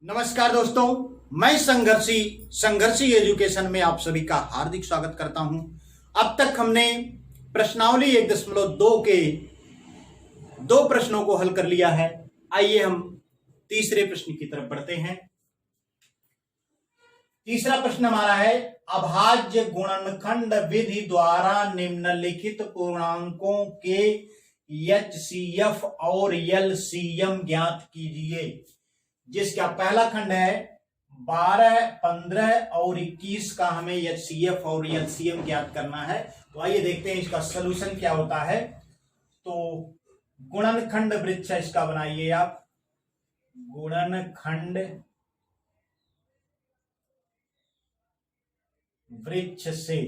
नमस्कार दोस्तों, मैं संघर्षी एजुकेशन में आप सभी का हार्दिक स्वागत करता हूं। अब तक हमने प्रश्नावली 1.2 के 2 प्रश्नों को हल कर लिया है। आइए हम तीसरे प्रश्न की तरफ बढ़ते हैं। तीसरा प्रश्न हमारा है, अभाज्य गुणनखंड विधि द्वारा निम्नलिखित पूर्णांकों के एचसीएफ और एलसीएम ज्ञात कीजिए। जिसका पहला खंड है 12, 15 और 21 का हमें एचसीएफ और एलसीएम ज्ञात करना है। तो आइए देखते हैं इसका सलूशन क्या होता है। तो गुणनखंड वृक्ष इसका बनाइए आप। गुणनखंड वृक्ष से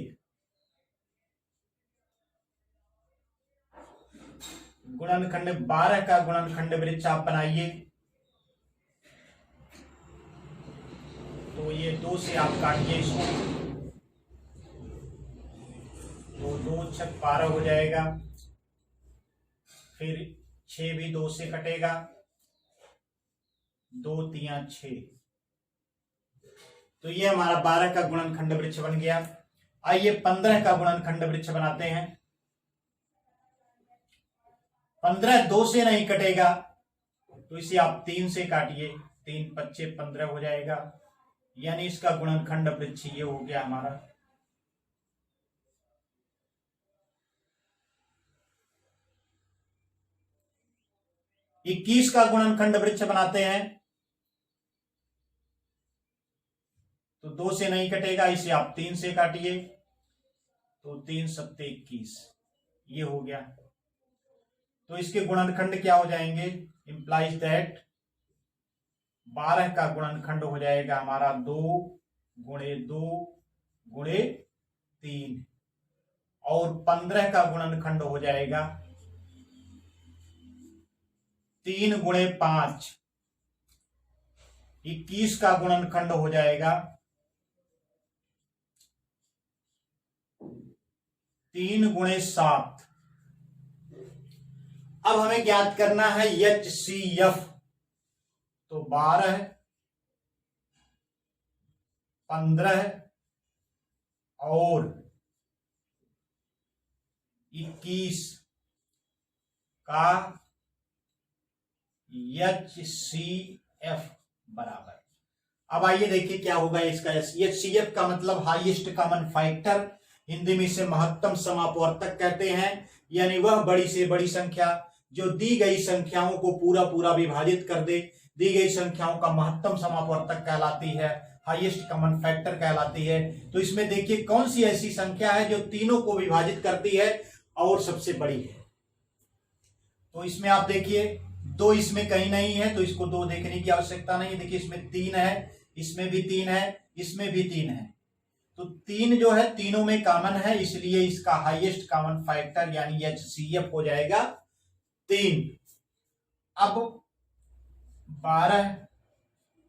गुणनखंड 12 का गुणनखंड वृक्ष आप बनाइए। तो ये 2 से आप काटिए इसको, तो 2 छक 12 हो जाएगा। फिर 6 भी 2 से कटेगा, 2 3 6। तो ये हमारा 12 का गुणनखंड वृक्ष बन गया। आइए 15 का गुणनखंड वृक्ष बनाते हैं। 15 2 से नहीं कटेगा, तो इसे आप 3 से काटिए। 3 5 15 हो जाएगा, यानी इसका गुणनखंड वृक्ष ये हो गया हमारा। इक्कीस का गुणनखंड वृक्ष बनाते हैं। तो 2 से नहीं कटेगा, इसे आप 3 से काटिए। तो 3 7 21 ये हो गया। तो इसके गुणनखंड क्या हो जाएंगे? इंप्लाइज दैट 12 का गुणनखंड हो जाएगा हमारा 2 गुणे 2 गुणे 3 और 15 का गुणनखंड हो जाएगा 3 गुणे 5। 21 का गुणनखंड हो जाएगा 3 गुणे 7। अब हमें ज्ञात करना है एचसीएफ। तो 12, 15 और 21 का एचसीएफ बराबर। अब आइए देखिए क्या होगा इसका। एचसीएफ का मतलब हाईएस्ट कॉमन फैक्टर, हिंदी में इसे महत्तम समापवर्तक कहते हैं। यानी वह बड़ी से बड़ी संख्या जो दी गई संख्याओं को पूरा पूरा विभाजित कर दे, दी गई संख्याओं का महत्तम समापवर्तक कहलाती है, हाईएस्ट कॉमन फैक्टर कहलाती है। तो इसमें देखिए कौन सी ऐसी संख्या है जो तीनों को विभाजित करती है और सबसे बड़ी है। तो इसमें आप देखिए 2 इसमें कहीं नहीं है, तो इसको 2 देखने की आवश्यकता नहीं है। देखिए इसमें 3 है, इसमें भी 3 है, इसमें भी 3 है। तो 3 जो है तीनों में कॉमन है, इसलिए इसका हाईएस्ट कॉमन फैक्टर यानी एचसीएफ हो जाएगा 3। अब 12,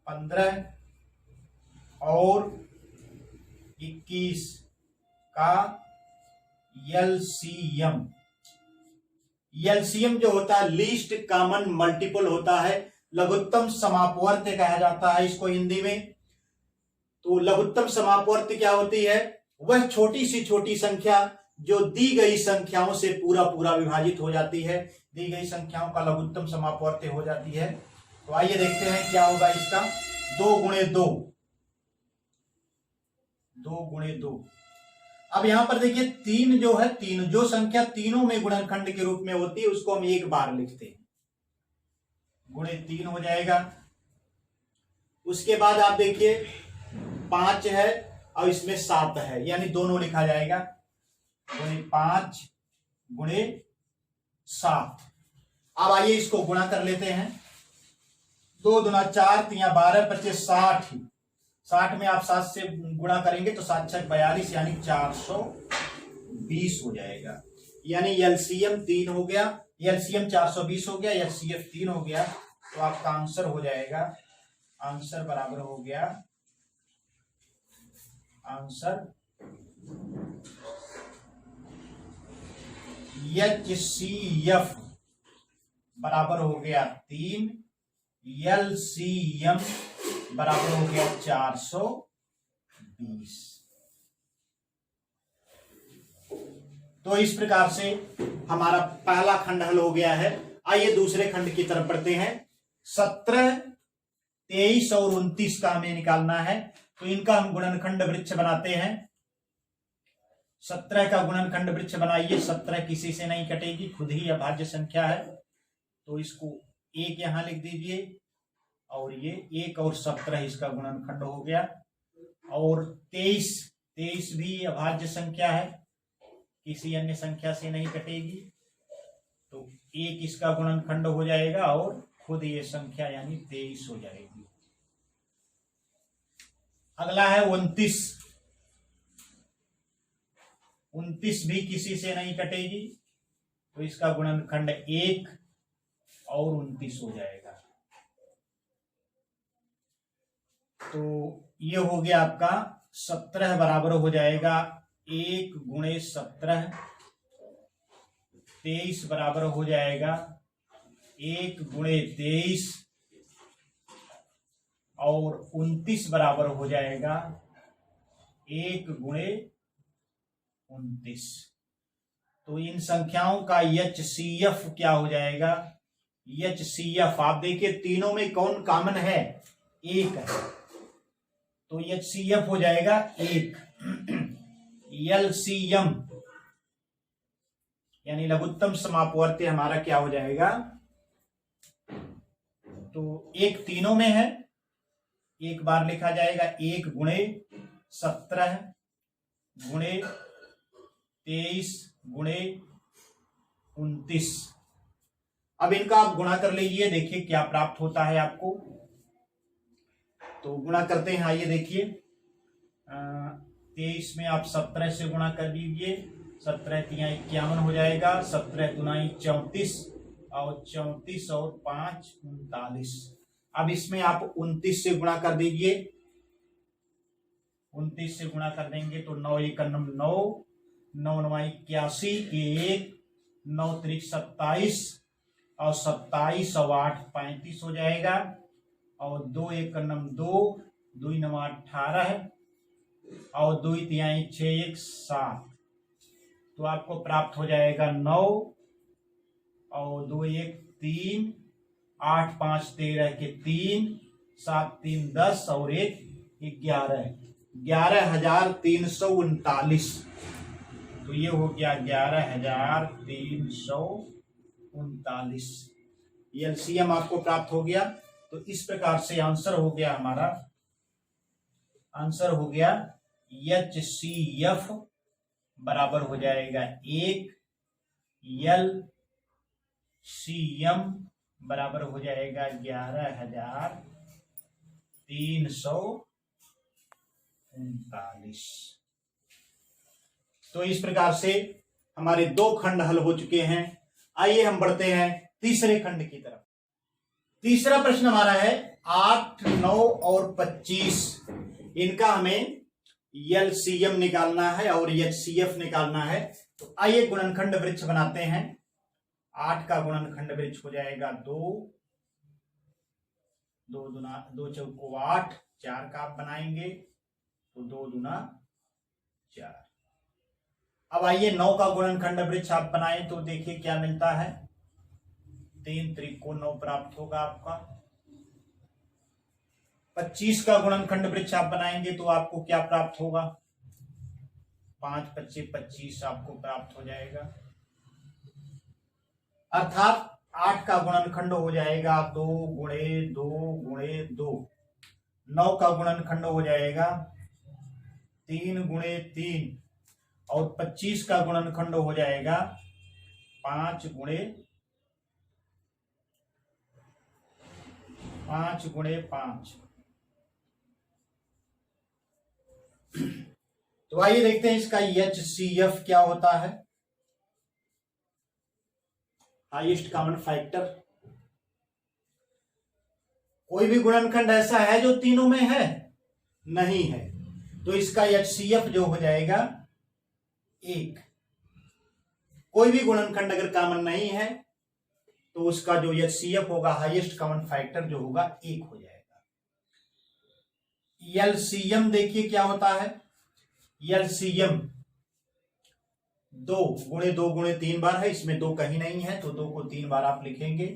15 और 21 का एलसीएम। एलसीएम जो होता है लीस्ट कॉमन मल्टीपल होता है, लघुत्तम समापवर्त्य कहा जाता है इसको हिंदी में। तो लघुत्तम समापवर्त्य क्या होती है? वह छोटी सी छोटी संख्या जो दी गई संख्याओं से पूरा पूरा विभाजित हो जाती है, दी गई संख्याओं का लघुत्तम समापवर्त्य हो जाती है। तो आइए देखते हैं क्या होगा इसका। 2 गुणे 2, 2 गुणे 2। अब यहां पर देखिए 3 जो है, 3 जो संख्या तीनों में गुणनखंड के रूप में होती है उसको हम एक बार लिखते हैं, गुणे 3 हो जाएगा। उसके बाद आप देखिए 5 है और इसमें 7 है, यानी दोनों लिखा जाएगा, गुणे 5 गुणे 7। अब आइए इसको गुणा कर लेते हैं। 2 दूना 4, 3 12 25 60। 60 में आप 7 से गुणा करेंगे तो 7 6 42 यानी 420 हो जाएगा। यानी एलसीएम 3 हो गया, एलसीएम 420 हो गया, एचसीएफ 3 हो गया। तो आपका आंसर हो जाएगा, आंसर बराबर हो गया, आंसर एचसीएफ बराबर हो गया 3, एलसीएम बराबर हो गया 420। तो इस प्रकार से हमारा पहला खंड हल हो गया है। आइए दूसरे खंड की तरफ बढ़ते हैं। 17, 23 और 29 का हमें निकालना है, तो इनका हम गुणनखंड वृक्ष बनाते हैं। 17 का गुणनखंड वृक्ष बनाइए। 17 किसी से नहीं कटेगी, खुद ही अभाज्य संख्या है, तो इसको 1 यहां लिख दीजिए, और ये 1 और 17 इसका गुणनखंड हो गया। और 23 भी अभाज्य संख्या है, किसी अन्य संख्या से नहीं कटेगी, तो 1 इसका गुणनखंड हो जाएगा और खुद ये संख्या यानी 23 हो जाएगी। अगला है 29। 29 भी किसी से नहीं कटेगी, तो इसका गुणनखंड 1 और 29 हो जाएगा। तो ये हो गया आपका 17 बराबर हो जाएगा 1 गुणे 17। 23 बराबर हो जाएगा 1 गुणे 23, और 29 बराबर हो जाएगा 1 गुणे 29। तो इन संख्याओं का HCF क्या हो जाएगा? HCF आप देखिए तीनों में कौन कॉमन है? 1 है, तो HCF हो जाएगा 1। LCM यानी लघुत्तम समापवर्ती हमारा क्या हो जाएगा? तो 1 तीनों में है, एक बार लिखा जाएगा 1 गुणे 17 गुणे 23 गुणे 29। अब इनका आप गुणा कर लीजिए, देखिए क्या प्राप्त होता है आपको। तो गुणा करते हैं, आइए देखिए। 23 में आप 17 से गुणा कर दीजिए, 17 तिया 51 हो जाएगा, 17 दुनाई 34, और 34 और 5 39। अब इसमें आप 29 से गुणा कर दीजिए। 29 से गुणा कर देंगे तो 9 1 9, 9 9 81, 1 9 3 27, और 27 और 8 35 हो जाएगा, और 2 1 2, 2 9 18, और 2 तिहाई 6 1 7। तो आपको प्राप्त हो जाएगा 9, और 2 1 3, 8 5 13 के 3, 7 3 10, और 1 11, 11,339। तो ये हो गया 11,339। ये एलसीएम आपको प्राप्त हो गया। तो इस प्रकार से आंसर हो गया हमारा, आंसर हो गया HCF बराबर हो जाएगा 1, LCM बराबर हो जाएगा 11,339। तो इस प्रकार से हमारे 2 खंड हल हो चुके हैं। आइए हम बढ़ते हैं तीसरे खंड की तरफ। तीसरा प्रश्न हमारा है 8, 9 और 25। इनका हमें LCM निकालना है और HCF निकालना है। तो आइए गुणनखंड वृक्ष बनाते हैं। 8 का गुणनखंड वृक्ष हो जाएगा 2, 2 दूना 2 चौको 8, 4 का आप बनाएंगे तो 2 दूना 4। अब आइए 9 का गुणनखंड वृक्ष आप बनाएं तो देखिए क्या मिलता है। 3 त्रिको 9 प्राप्त होगा आपका। 25 का गुणनखंड वृक्ष आप बनाएंगे तो आपको क्या प्राप्त होगा? 5 25 25 आपको प्राप्त हो जाएगा। अर्थात 8 का गुणनखंड हो जाएगा 2 गुणे 2 गुणे 2। 9 का गुणनखंड हो जाएगा 3 गुणे 3, और 25 का गुणनखंड हो जाएगा 5 गुणे 5। तो आइए देखते हैं इसका HCF क्या होता है। Highest common factor. कोई भी गुणनखंड ऐसा है जो तीनों में है? नहीं है, तो इसका HCF जो हो जाएगा 1। कोई भी गुणनखंड अगर कॉमन नहीं है तो उसका जो HCF होगा, हाईएस्ट कॉमन फैक्टर जो होगा 1 हो जाएगा। एलसीएम देखिए क्या होता है, एलसीएम 2 गुणे 2 गुणे 3 बार है, इसमें 2 कहीं नहीं है तो 2 को 3 बार आप लिखेंगे,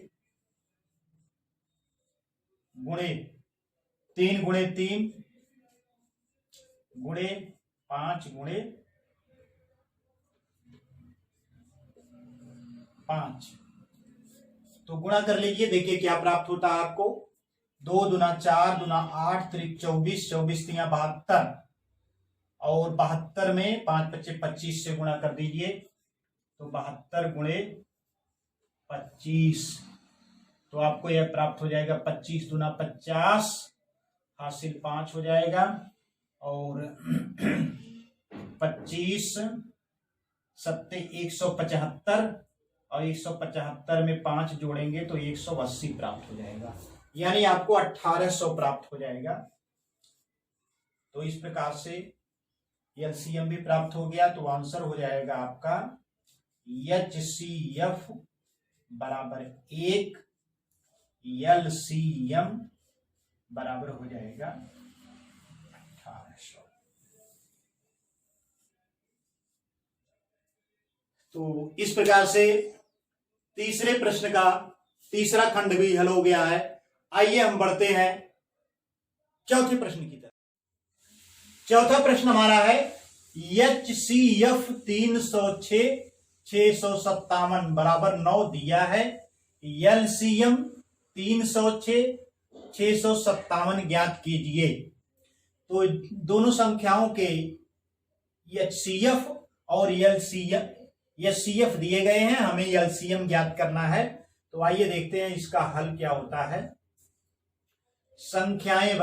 गुणे 3 गुणे 3 गुणे 5 गुणे 5, तो गुणा कर लीजिए, देखिए क्या प्राप्त होता है आपको। 2 दूना 4 दूना 8 त्रिक 24, 24 तिया 72, और 72 में 5 बच्चे 25 से गुणा कर दीजिए, तो 72 गुणे 25, तो आपको यह प्राप्त हो जाएगा 25 दूना 50, हासिल 5 हो जाएगा, और 25 सत्ते 175, और 175 में 5 जोड़ेंगे तो 180 प्राप्त हो जाएगा, यानी आपको 1800 प्राप्त हो जाएगा। तो इस प्रकार से एलसीएम भी प्राप्त हो गया, तो आंसर हो जाएगा आपका HCF बराबर 1, एलसीएम बराबर हो जाएगा 1800। तो इस प्रकार से तीसरे प्रश्न का तीसरा खंड भी हल हो गया है। आइए हम बढ़ते हैं चौथे प्रश्न की तरफ। चौथा प्रश्न हमारा है HCF 306 657 बराबर 9 दिया है, एलसीएम 306 657 ज्ञात कीजिए। तो दोनों संख्याओं के HCF और एचसीएफ दिए गए हैं, हमें एलसीएम ज्ञात करना है। तो आइए देखते हैं इसका हल क्या होता है। संख्याएं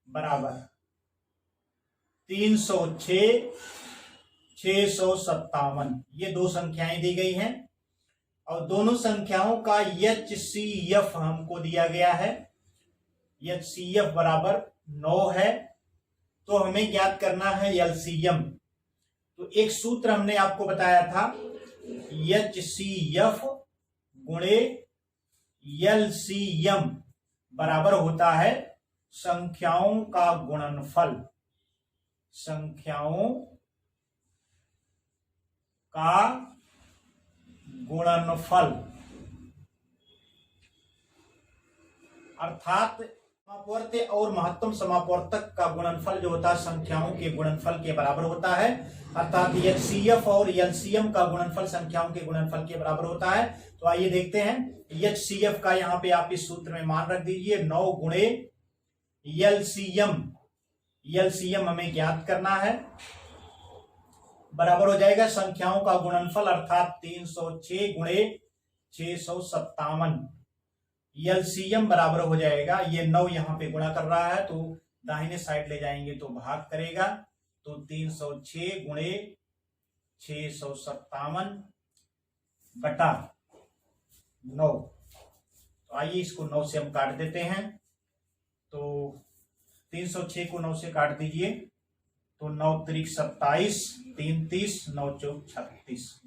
बराबर 306 657, ये दो संख्याएं दी गई हैं, और दोनों संख्याओं का HCF हमको दिया गया है। HCF बराबर 9 है, तो हमें ज्ञात करना है एलसीएम। तो एक सूत्र हमने आपको बताया था, HCF गुणे एलसीएम बराबर होता है संख्याओं का गुणनफल, संख्याओं का गुणनफल, अर्थात समापवर्त और महत्तम समापवर्तक का गुणनफल जो होता है संख्याओं के गुणनफल के बराबर होता है, अर्थात HCF और एलसीएम का गुणनफल संख्याओं के गुणनफल के बराबर होता है। तो आइए देखते हैं, HCF का यहां पे आप इस सूत्र में मान रख दीजिए, 9 गुणे एलसीएम हमें ज्ञात करना है, बराबर हो जाएगा संख्याओं का गुणनफल अर्थात 306 गुणे 657। एलसीएम बराबर हो जाएगा, ये 9 यहां पे गुणा कर रहा है तो दाहिने साइड ले जाएंगे तो भाग करेगा, तो 306 गुणे 657 बटा 9। तो आइए इसको 9 से हम काट देते हैं, तो 306 को 9 से काट दीजिए, तो 9 त्रिक 27, 3 30, 9 चौक 36,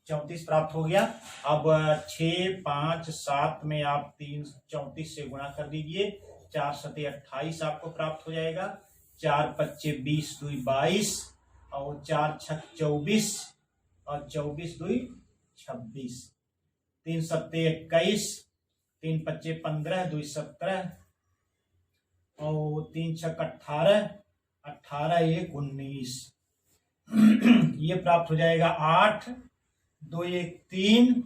34 प्राप्त हो गया। अब 6 5 7 में आप 3 34 से गुणा कर दीजिए, 4 7 28 आपको प्राप्त हो जाएगा, 4 25 20 2 22, और 4 6 24, और 24 2 26, 3 7 21, 3 25 15 2 17, और 3 6 18, 18 1 19, ये प्राप्त हो जाएगा 8 2 1 3,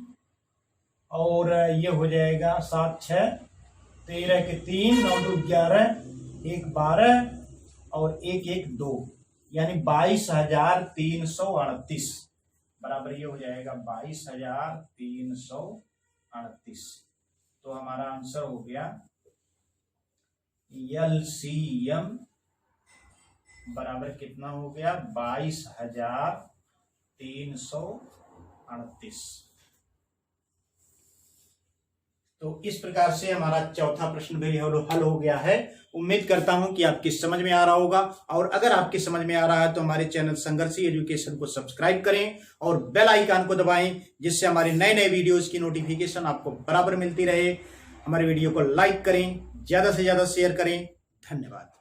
और ये हो जाएगा 7 6 13 के 3, 9 2 11, 1 12, और 1 1 2, यानी 22,338 बराबर ये हो जाएगा 22,338। तो हमारा आंसर हो गया एलसीएम बराबर कितना हो गया, 22,338। तो इस प्रकार से हमारा चौथा प्रश्न भी हल हो गया है। उम्मीद करता हूं कि आपकी समझ में आ रहा होगा, और अगर आपकी समझ में आ रहा है तो हमारे चैनल संघर्षी एजुकेशन को सब्सक्राइब करें और बेल आइकन को दबाएं, जिससे हमारे नए नए वीडियोस की नोटिफिकेशन आपको बराबर मिलती रहे। हमारे वीडियो को लाइक करें, ज्यादा से ज्यादा शेयर करें। धन्यवाद।